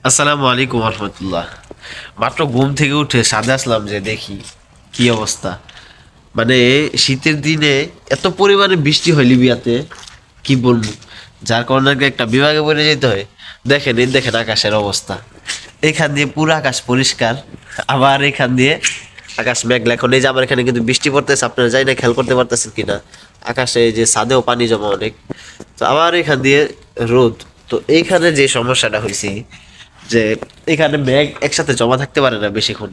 আসসালামু আলাইকুম রহমতুল্লাহ। মাত্র ঘুম থেকে উঠে সাদে আসলাম যে দেখি কি অবস্থা। মানে শীতের দিনে এত পরিমাণে বৃষ্টি হয় লিবিয়াতে, কি বলবো। যার কারণে আগে একটা বিভাগে পড়ে যেতে হয়। দেখেন এই দেখেন আকাশের অবস্থা। এখান দিয়ে পুরো আকাশ পরিষ্কার, আবার এখান দিয়ে আকাশ মেঘলা। এখন এই যে আমার এখানে কিন্তু বৃষ্টি পড়তেছে, আপনারা জানি না খেয়াল করতে পারতেছেন কিনা। আকাশে এই যে ছাদেও পানি জমা অনেক। তো আবার এখান দিয়ে রোদ। তো এইখানে যে সমস্যাটা হয়েছে যে এখানে মেঘ একসাথে জমা থাকতে পারে না বেশিক্ষণ,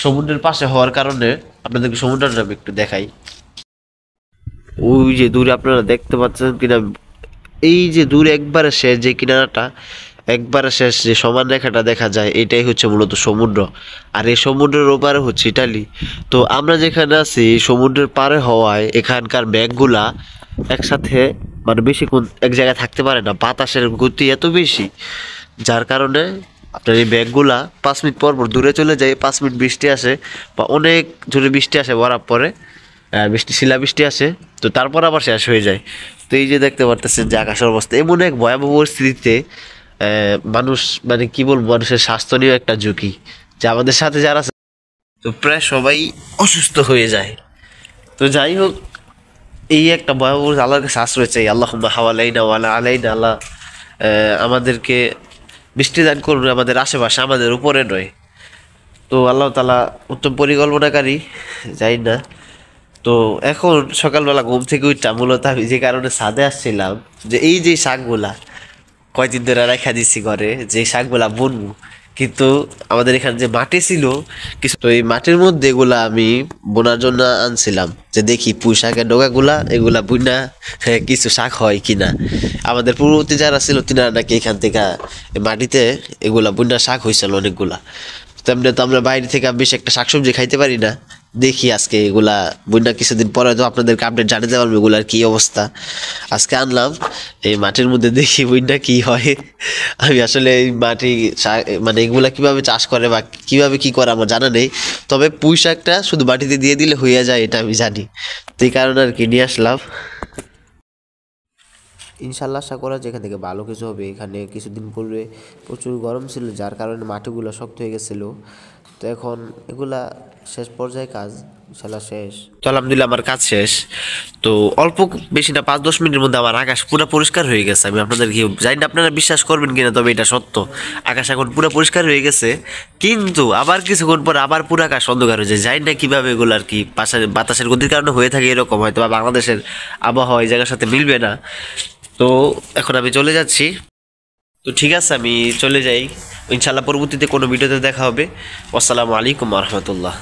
সমুদ্রের পাশে হওয়ার কারণে। আপনাদেরকে সমুদ্রটা আমি একটু দেখাই। ওই যে দূরে আপনারা দেখতে পাচ্ছেন কিনা, এই যে দূরে একবারে শেষ যে কিনারাটা, একবারে শেষ যে সমান রেখাটা দেখা যায়, এটাই হচ্ছে মূলত সমুদ্র। আর এই সমুদ্রের ওপারে হচ্ছে ইটালি। তো আমরা যেখানে আছি সমুদ্রের পারে হওয়ায় এখানকার মেঘগুলা একসাথে মানে বেশিক্ষণ এক জায়গায় থাকতে পারে না, বাতাসের গতি এত বেশি। যার কারণে আপনার এই ব্যাগগুলা 5 মিনিট পর পর দূরে চলে যায়, 5 মিনিট বৃষ্টি আসে বা অনেক জোরে বৃষ্টি আসে, বরাব পরে শিলা বৃষ্টি আসে। তো তারপর আবার শেষ হয়ে যায়। তো এই যে দেখতে পারতেছেন যে আকাশের অবস্থা এমন এক ভয়াবহ পরিস্থিতিতে মানুষ, মানে কি বলবো, মানুষের স্বাস্থ্য নিয়েও একটা ঝুঁকি, যে আমাদের সাথে যারা আছে তো প্রায় সবাই অসুস্থ হয়ে যায়। তো যাই হোক, এই একটা ভয়াবহ আল্লাহর কাছে আশ্রয় চাই। আল্লাহুম্মা হাওয়ালাইনা ওয়ালা আলাইনা। আল্লাহ আমাদেরকে বৃষ্টি দান করুন আমাদের আশেপাশে, আমাদের উপরে নয়। তো আল্লাহ তাআলা উত্তম পরিকল্পনাকারী, যাই না। তো এখন সকালবেলা ঘুম থেকে উঠটা মূলত আমি যে কারণে ছাদে আসছিলাম, যে এই যে শাকগুলা কয়দিন ধরে রেখা দিচ্ছি ঘরে, যে শাকগুলা বুনবো। কিন্তু আমাদের এখানে যে মাটি ছিল কিছু, তো এই মাটির মধ্যে এগুলা আমি বোনার জন্য আনছিলাম, যে দেখি পুঁই শাকের ডগাগুলা এগুলা বুনা কিছু শাক হয় কিনা। আমাদের পূর্ববর্তী যারা ছিল তিনারা নাকি এখান থেকে মাটিতে এগুলা বুনা শাক হয়েছিল অনেকগুলা। তেমনি তো আমরা বাইরে থেকে বেশি একটা শাকসবজি খাইতে পারি না। দেখি আজকে এগুলা বন্যা কিছুদিন পরে তো আপনাদেরকে আপডেট জানাতে পারবো এগুলার কি অবস্থা। আজকে আনলাম এই মাটির মধ্যে, দেখি বন্যা কি হয়। আমি আসলে এই মাটি মানে এগুলা কিভাবে চাষ করে বা কিভাবে কি করে আমার জানা নেই। তবে পুঁই শাকটা শুধু মাটিতে দিয়ে দিলে হয়ে যায়, এটা আমি জানি। তো এই কারণে আর কি নিয়ে আসলাম। ইনশাল্লাহ আশা করা যেখান থেকে ভালো কিছু হবে। এখানে কিছুদিন পূর্বে প্রচুর গরম ছিল, যার কারণে মাটিগুলো শক্ত হয়ে গেছিলো। তো এখন এগুলা শেষ পর্যায়ে কাজ ইনশাল্লাহ শেষ। তো আলহামদুলিল্লাহ আমার কাজ শেষ। তো অল্প বেশি না, 5-10 মিনিটের মধ্যে আমার আকাশ পুরো পরিষ্কার হয়ে গেছে। আমি আপনাদের কি জানি না আপনারা বিশ্বাস করবেন কিনা, তবে এটা সত্য। আকাশ এখন পুরো পরিষ্কার হয়ে গেছে। কিন্তু আবার কিছুক্ষণ পর আবার পুরো আকাশ অন্ধকার হয়ে যায়। জানি না কিভাবে এগুলো আর কি বাতাসের গতির কারণে হয়ে থাকে এরকম, হয়তো বা বাংলাদেশের আবহাওয়া এই জায়গার সাথে মিলবে না। তো এখন আমি চলে যাচ্ছি। তো ঠিক আছে, আমি চলে যাই। ইনশাল্লাহ পরবর্তীতে কোনো ভিডিওতে দেখা হবে। আসসালামু আলাইকুম রহমতুল্লাহ।